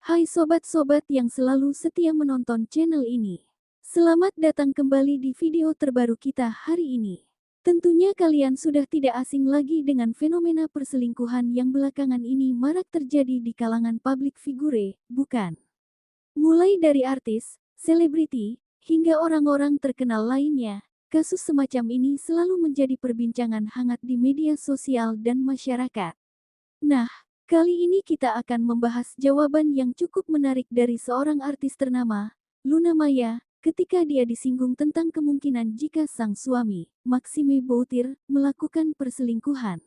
Hai sobat-sobat yang selalu setia menonton channel ini. Selamat datang kembali di video terbaru kita hari ini. Tentunya kalian sudah tidak asing lagi dengan fenomena perselingkuhan yang belakangan ini marak terjadi di kalangan publik figure, bukan? Mulai dari artis, selebriti, hingga orang-orang terkenal lainnya, kasus semacam ini selalu menjadi perbincangan hangat di media sosial dan masyarakat. Nah, kali ini kita akan membahas jawaban yang cukup menarik dari seorang artis ternama, Luna Maya, ketika dia disinggung tentang kemungkinan jika sang suami, Maxime Boutir, melakukan perselingkuhan.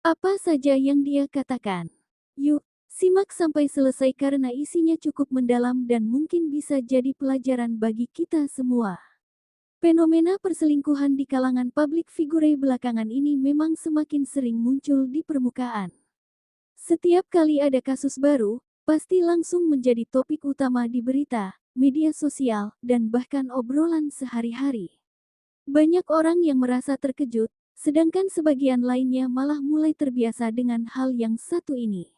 Apa saja yang dia katakan? Yuk, simak sampai selesai karena isinya cukup mendalam dan mungkin bisa jadi pelajaran bagi kita semua. Fenomena perselingkuhan di kalangan publik figure belakangan ini memang semakin sering muncul di permukaan. Setiap kali ada kasus baru, pasti langsung menjadi topik utama di berita, media sosial, dan bahkan obrolan sehari-hari. Banyak orang yang merasa terkejut, sedangkan sebagian lainnya malah mulai terbiasa dengan hal yang satu ini.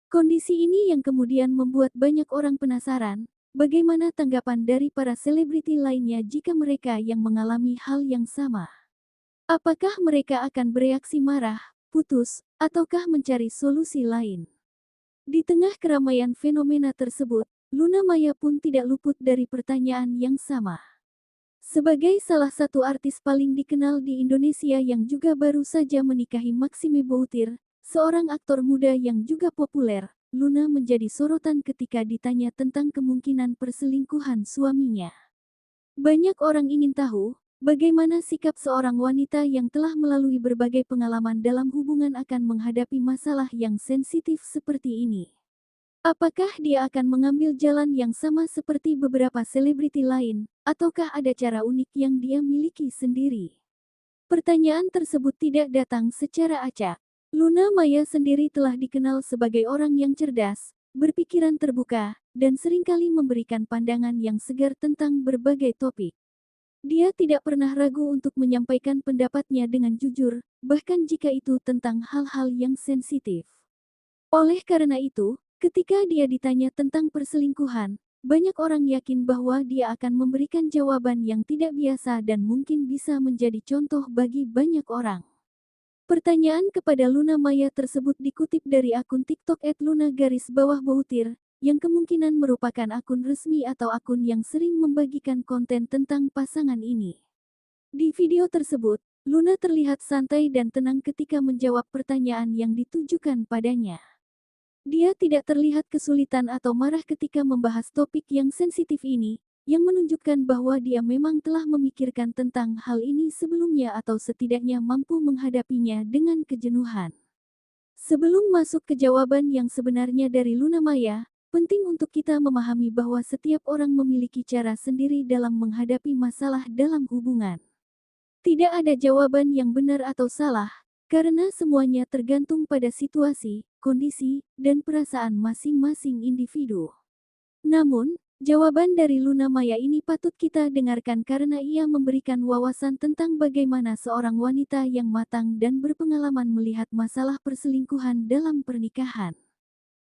Kondisi ini yang kemudian membuat banyak orang penasaran, bagaimana tanggapan dari para selebriti lainnya jika mereka yang mengalami hal yang sama. Apakah mereka akan bereaksi marah, putus, ataukah mencari solusi lain? Di tengah keramaian fenomena tersebut, Luna Maya pun tidak luput dari pertanyaan yang sama. Sebagai salah satu artis paling dikenal di Indonesia yang juga baru saja menikahi Maxime Boutir, seorang aktor muda yang juga populer, Luna menjadi sorotan ketika ditanya tentang kemungkinan perselingkuhan suaminya. Banyak orang ingin tahu, bagaimana sikap seorang wanita yang telah melalui berbagai pengalaman dalam hubungan akan menghadapi masalah yang sensitif seperti ini. Apakah dia akan mengambil jalan yang sama seperti beberapa selebriti lain, ataukah ada cara unik yang dia miliki sendiri? Pertanyaan tersebut tidak datang secara acak. Luna Maya sendiri telah dikenal sebagai orang yang cerdas, berpikiran terbuka, dan seringkali memberikan pandangan yang segar tentang berbagai topik. Dia tidak pernah ragu untuk menyampaikan pendapatnya dengan jujur, bahkan jika itu tentang hal-hal yang sensitif. Oleh karena itu, ketika dia ditanya tentang perselingkuhan, banyak orang yakin bahwa dia akan memberikan jawaban yang tidak biasa dan mungkin bisa menjadi contoh bagi banyak orang. Pertanyaan kepada Luna Maya tersebut dikutip dari akun TikTok @luna_boutir, yang kemungkinan merupakan akun resmi atau akun yang sering membagikan konten tentang pasangan ini. Di video tersebut, Luna terlihat santai dan tenang ketika menjawab pertanyaan yang ditujukan padanya. Dia tidak terlihat kesulitan atau marah ketika membahas topik yang sensitif ini, yang menunjukkan bahwa dia memang telah memikirkan tentang hal ini sebelumnya atau setidaknya mampu menghadapinya dengan kejenuhan. Sebelum masuk ke jawaban yang sebenarnya dari Luna Maya, penting untuk kita memahami bahwa setiap orang memiliki cara sendiri dalam menghadapi masalah dalam hubungan. Tidak ada jawaban yang benar atau salah, karena semuanya tergantung pada situasi, kondisi, dan perasaan masing-masing individu. Namun, jawaban dari Luna Maya ini patut kita dengarkan karena ia memberikan wawasan tentang bagaimana seorang wanita yang matang dan berpengalaman melihat masalah perselingkuhan dalam pernikahan.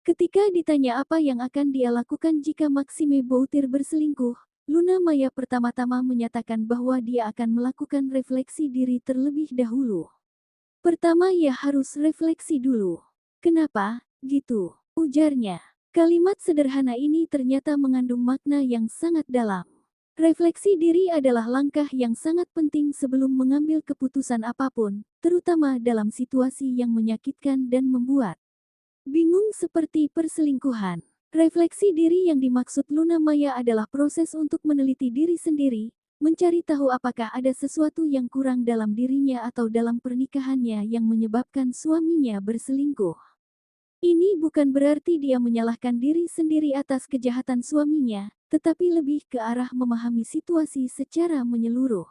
Ketika ditanya apa yang akan dia lakukan jika Maxime Boutir berselingkuh, Luna Maya pertama-tama menyatakan bahwa dia akan melakukan refleksi diri terlebih dahulu. Pertama ia harus refleksi dulu. Kenapa, gitu, ujarnya. Kalimat sederhana ini ternyata mengandung makna yang sangat dalam. Refleksi diri adalah langkah yang sangat penting sebelum mengambil keputusan apapun, terutama dalam situasi yang menyakitkan dan membuat bingung seperti perselingkuhan. Refleksi diri yang dimaksud Luna Maya adalah proses untuk meneliti diri sendiri, mencari tahu apakah ada sesuatu yang kurang dalam dirinya atau dalam pernikahannya yang menyebabkan suaminya berselingkuh. Ini bukan berarti dia menyalahkan diri sendiri atas kejahatan suaminya, tetapi lebih ke arah memahami situasi secara menyeluruh.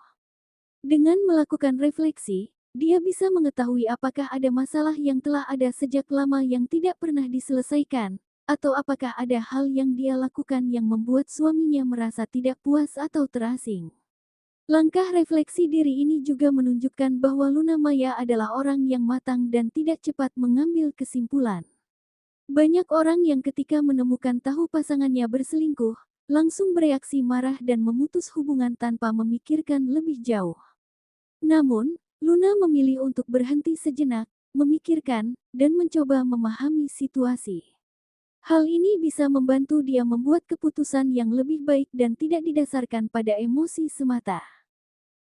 Dengan melakukan refleksi, dia bisa mengetahui apakah ada masalah yang telah ada sejak lama yang tidak pernah diselesaikan, atau apakah ada hal yang dia lakukan yang membuat suaminya merasa tidak puas atau terasing. Langkah refleksi diri ini juga menunjukkan bahwa Luna Maya adalah orang yang matang dan tidak cepat mengambil kesimpulan. Banyak orang yang ketika menemukan tahu pasangannya berselingkuh, langsung bereaksi marah dan memutus hubungan tanpa memikirkan lebih jauh. Namun, Luna memilih untuk berhenti sejenak, memikirkan, dan mencoba memahami situasi. Hal ini bisa membantu dia membuat keputusan yang lebih baik dan tidak didasarkan pada emosi semata.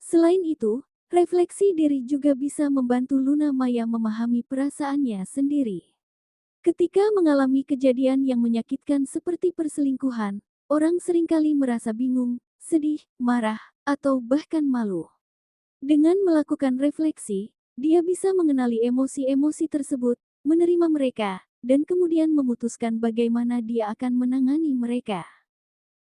Selain itu, refleksi diri juga bisa membantu Luna Maya memahami perasaannya sendiri. Ketika mengalami kejadian yang menyakitkan seperti perselingkuhan, orang seringkali merasa bingung, sedih, marah, atau bahkan malu. Dengan melakukan refleksi, dia bisa mengenali emosi-emosi tersebut, menerima mereka, dan kemudian memutuskan bagaimana dia akan menangani mereka.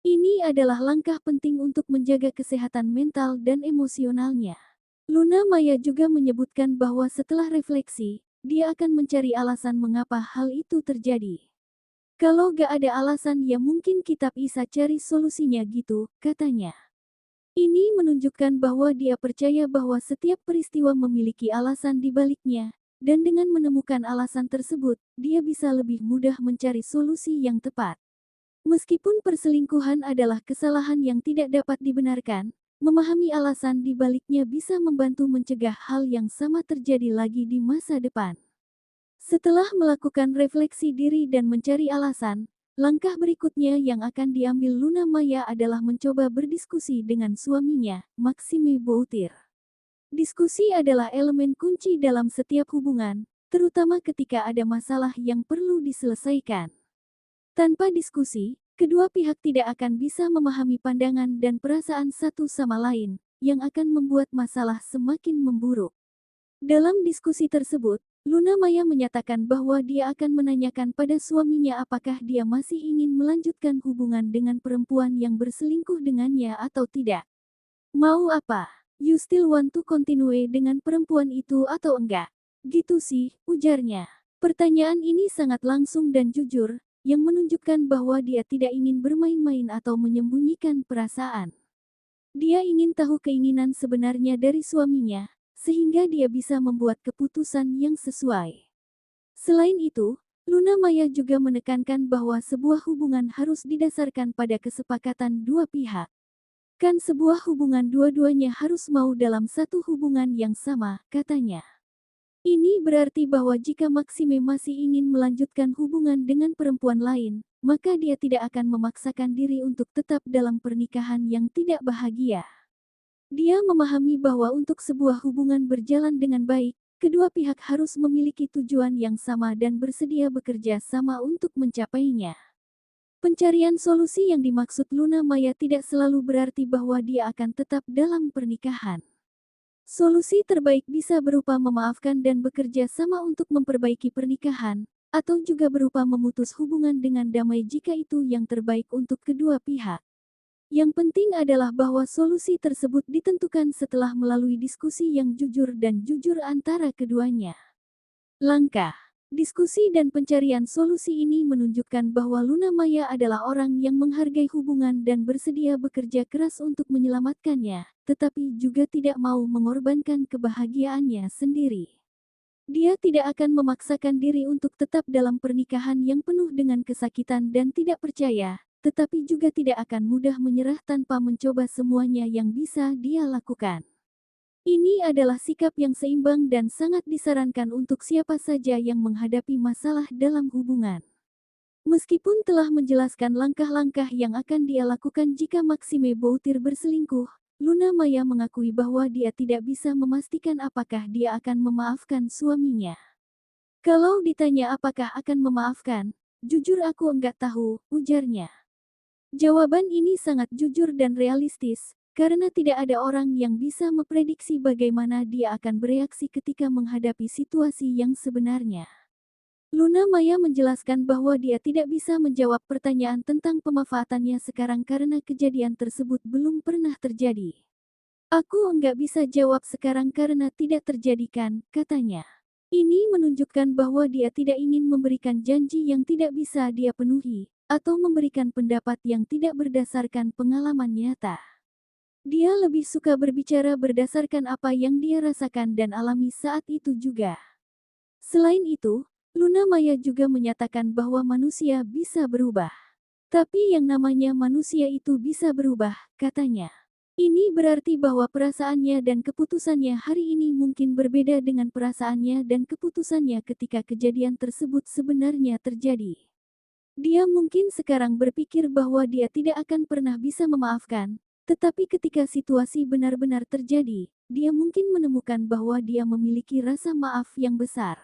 Ini adalah langkah penting untuk menjaga kesehatan mental dan emosionalnya. Luna Maya juga menyebutkan bahwa setelah refleksi, dia akan mencari alasan mengapa hal itu terjadi. Kalau gak ada alasan ya mungkin kita bisa cari solusinya gitu, katanya. Ini menunjukkan bahwa dia percaya bahwa setiap peristiwa memiliki alasan di baliknya, dan dengan menemukan alasan tersebut, dia bisa lebih mudah mencari solusi yang tepat. Meskipun perselingkuhan adalah kesalahan yang tidak dapat dibenarkan, memahami alasan di baliknya bisa membantu mencegah hal yang sama terjadi lagi di masa depan. Setelah melakukan refleksi diri dan mencari alasan, langkah berikutnya yang akan diambil Luna Maya adalah mencoba berdiskusi dengan suaminya, Maxime Boutir. Diskusi adalah elemen kunci dalam setiap hubungan, terutama ketika ada masalah yang perlu diselesaikan. Tanpa diskusi, kedua pihak tidak akan bisa memahami pandangan dan perasaan satu sama lain, yang akan membuat masalah semakin memburuk. Dalam diskusi tersebut, Luna Maya menyatakan bahwa dia akan menanyakan pada suaminya apakah dia masih ingin melanjutkan hubungan dengan perempuan yang berselingkuh dengannya atau tidak. Mau apa? You still want to continue dengan perempuan itu atau enggak? Gitu sih, ujarnya. Pertanyaan ini sangat langsung dan jujur, yang menunjukkan bahwa dia tidak ingin bermain-main atau menyembunyikan perasaan. Dia ingin tahu keinginan sebenarnya dari suaminya, sehingga dia bisa membuat keputusan yang sesuai. Selain itu, Luna Maya juga menekankan bahwa sebuah hubungan harus didasarkan pada kesepakatan dua pihak. Kan sebuah hubungan dua-duanya harus mau dalam satu hubungan yang sama, katanya. Ini berarti bahwa jika Maxime masih ingin melanjutkan hubungan dengan perempuan lain, maka dia tidak akan memaksakan diri untuk tetap dalam pernikahan yang tidak bahagia. Dia memahami bahwa untuk sebuah hubungan berjalan dengan baik, kedua pihak harus memiliki tujuan yang sama dan bersedia bekerja sama untuk mencapainya. Pencarian solusi yang dimaksud Luna Maya tidak selalu berarti bahwa dia akan tetap dalam pernikahan. Solusi terbaik bisa berupa memaafkan dan bekerja sama untuk memperbaiki pernikahan, atau juga berupa memutus hubungan dengan damai jika itu yang terbaik untuk kedua pihak. Yang penting adalah bahwa solusi tersebut ditentukan setelah melalui diskusi yang jujur dan jujur antara keduanya. Langkah diskusi dan pencarian solusi ini menunjukkan bahwa Luna Maya adalah orang yang menghargai hubungan dan bersedia bekerja keras untuk menyelamatkannya, tetapi juga tidak mau mengorbankan kebahagiaannya sendiri. Dia tidak akan memaksakan diri untuk tetap dalam pernikahan yang penuh dengan kesakitan dan tidak percaya, tetapi juga tidak akan mudah menyerah tanpa mencoba semuanya yang bisa dia lakukan. Ini adalah sikap yang seimbang dan sangat disarankan untuk siapa saja yang menghadapi masalah dalam hubungan. Meskipun telah menjelaskan langkah-langkah yang akan dia lakukan jika Maxime Boutir berselingkuh, Luna Maya mengakui bahwa dia tidak bisa memastikan apakah dia akan memaafkan suaminya. Kalau ditanya apakah akan memaafkan, jujur aku enggak tahu, ujarnya. Jawaban ini sangat jujur dan realistis, karena tidak ada orang yang bisa memprediksi bagaimana dia akan bereaksi ketika menghadapi situasi yang sebenarnya. Luna Maya menjelaskan bahwa dia tidak bisa menjawab pertanyaan tentang pemanfaatannya sekarang karena kejadian tersebut belum pernah terjadi. Aku enggak bisa jawab sekarang karena tidak terjadi kan, katanya. Ini menunjukkan bahwa dia tidak ingin memberikan janji yang tidak bisa dia penuhi, atau memberikan pendapat yang tidak berdasarkan pengalaman nyata. Dia lebih suka berbicara berdasarkan apa yang dia rasakan dan alami saat itu juga. Selain itu, Luna Maya juga menyatakan bahwa manusia bisa berubah. Tapi yang namanya manusia itu bisa berubah, katanya. Ini berarti bahwa perasaannya dan keputusannya hari ini mungkin berbeda dengan perasaannya dan keputusannya ketika kejadian tersebut sebenarnya terjadi. Dia mungkin sekarang berpikir bahwa dia tidak akan pernah bisa memaafkan, tetapi ketika situasi benar-benar terjadi, dia mungkin menemukan bahwa dia memiliki rasa maaf yang besar.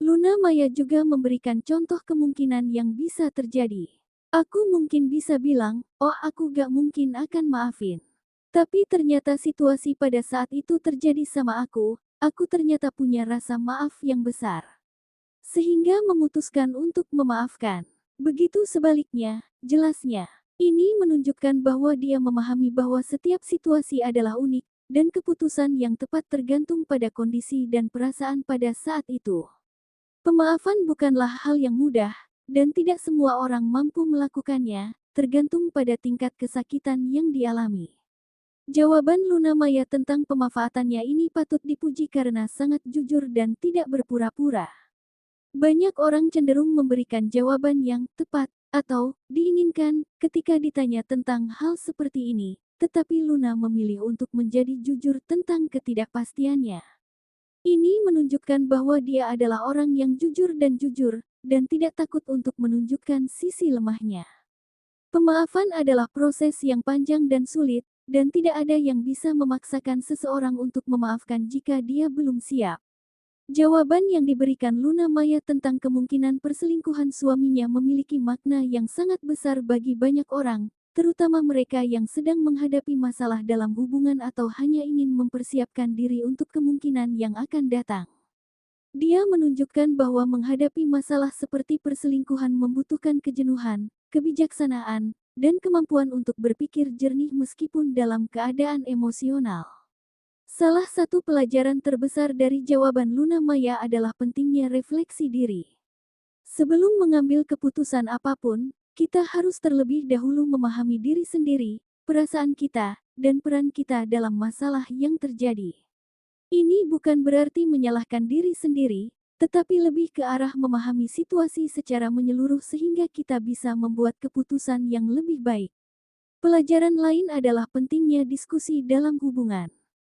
Luna Maya juga memberikan contoh kemungkinan yang bisa terjadi. Aku mungkin bisa bilang, oh aku gak mungkin akan maafin. Tapi ternyata situasi pada saat itu terjadi sama aku ternyata punya rasa maaf yang besar. Sehingga memutuskan untuk memaafkan. Begitu sebaliknya, jelasnya. Ini menunjukkan bahwa dia memahami bahwa setiap situasi adalah unik, dan keputusan yang tepat tergantung pada kondisi dan perasaan pada saat itu. Pemaafan bukanlah hal yang mudah, dan tidak semua orang mampu melakukannya, tergantung pada tingkat kesakitan yang dialami. Jawaban Luna Maya tentang pemanfaatannya ini patut dipuji karena sangat jujur dan tidak berpura-pura. Banyak orang cenderung memberikan jawaban yang tepat atau diinginkan ketika ditanya tentang hal seperti ini, tetapi Luna memilih untuk menjadi jujur tentang ketidakpastiannya. Ini menunjukkan bahwa dia adalah orang yang jujur dan tidak takut untuk menunjukkan sisi lemahnya. Pemaafan adalah proses yang panjang dan sulit, dan tidak ada yang bisa memaksakan seseorang untuk memaafkan jika dia belum siap. Jawaban yang diberikan Luna Maya tentang kemungkinan perselingkuhan suaminya memiliki makna yang sangat besar bagi banyak orang, terutama mereka yang sedang menghadapi masalah dalam hubungan atau hanya ingin mempersiapkan diri untuk kemungkinan yang akan datang. Dia menunjukkan bahwa menghadapi masalah seperti perselingkuhan membutuhkan kejenuhan, kebijaksanaan, dan kemampuan untuk berpikir jernih meskipun dalam keadaan emosional. Salah satu pelajaran terbesar dari jawaban Luna Maya adalah pentingnya refleksi diri. Sebelum mengambil keputusan apapun, kita harus terlebih dahulu memahami diri sendiri, perasaan kita, dan peran kita dalam masalah yang terjadi. Ini bukan berarti menyalahkan diri sendiri, tetapi lebih ke arah memahami situasi secara menyeluruh sehingga kita bisa membuat keputusan yang lebih baik. Pelajaran lain adalah pentingnya diskusi dalam hubungan.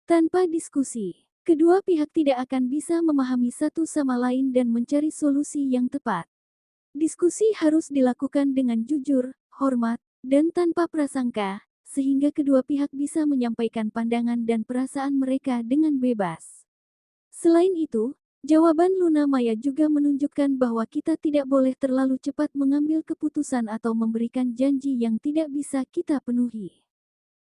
Tanpa diskusi, kedua pihak tidak akan bisa memahami satu sama lain dan mencari solusi yang tepat. Diskusi harus dilakukan dengan jujur, hormat, dan tanpa prasangka, sehingga kedua pihak bisa menyampaikan pandangan dan perasaan mereka dengan bebas. Selain itu, jawaban Luna Maya juga menunjukkan bahwa kita tidak boleh terlalu cepat mengambil keputusan atau memberikan janji yang tidak bisa kita penuhi.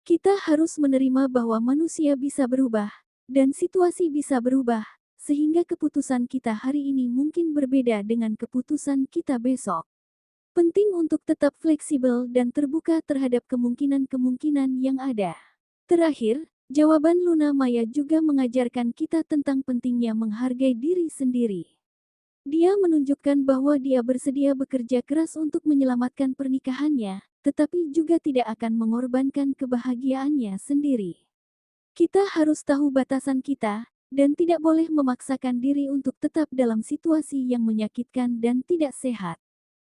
Kita harus menerima bahwa manusia bisa berubah, dan situasi bisa berubah, sehingga keputusan kita hari ini mungkin berbeda dengan keputusan kita besok. Penting untuk tetap fleksibel dan terbuka terhadap kemungkinan-kemungkinan yang ada. Terakhir, jawaban Luna Maya juga mengajarkan kita tentang pentingnya menghargai diri sendiri. Dia menunjukkan bahwa dia bersedia bekerja keras untuk menyelamatkan pernikahannya, tetapi juga tidak akan mengorbankan kebahagiaannya sendiri. Kita harus tahu batasan kita, dan tidak boleh memaksakan diri untuk tetap dalam situasi yang menyakitkan dan tidak sehat.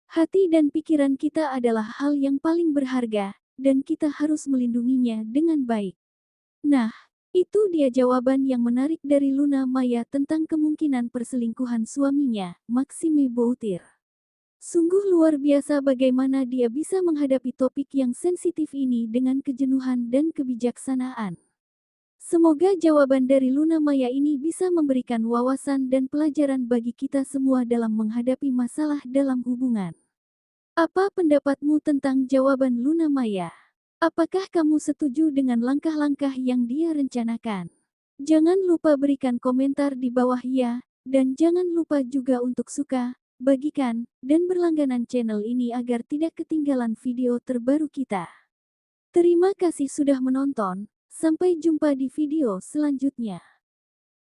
Hati dan pikiran kita adalah hal yang paling berharga, dan kita harus melindunginya dengan baik. Nah, itu dia jawaban yang menarik dari Luna Maya tentang kemungkinan perselingkuhan suaminya, Maxime Boutir. Sungguh luar biasa bagaimana dia bisa menghadapi topik yang sensitif ini dengan kejenuhan dan kebijaksanaan. Semoga jawaban dari Luna Maya ini bisa memberikan wawasan dan pelajaran bagi kita semua dalam menghadapi masalah dalam hubungan. Apa pendapatmu tentang jawaban Luna Maya? Apakah kamu setuju dengan langkah-langkah yang dia rencanakan? Jangan lupa berikan komentar di bawah ya, dan jangan lupa juga untuk suka, bagikan, dan berlangganan channel ini agar tidak ketinggalan video terbaru kita. Terima kasih sudah menonton, sampai jumpa di video selanjutnya.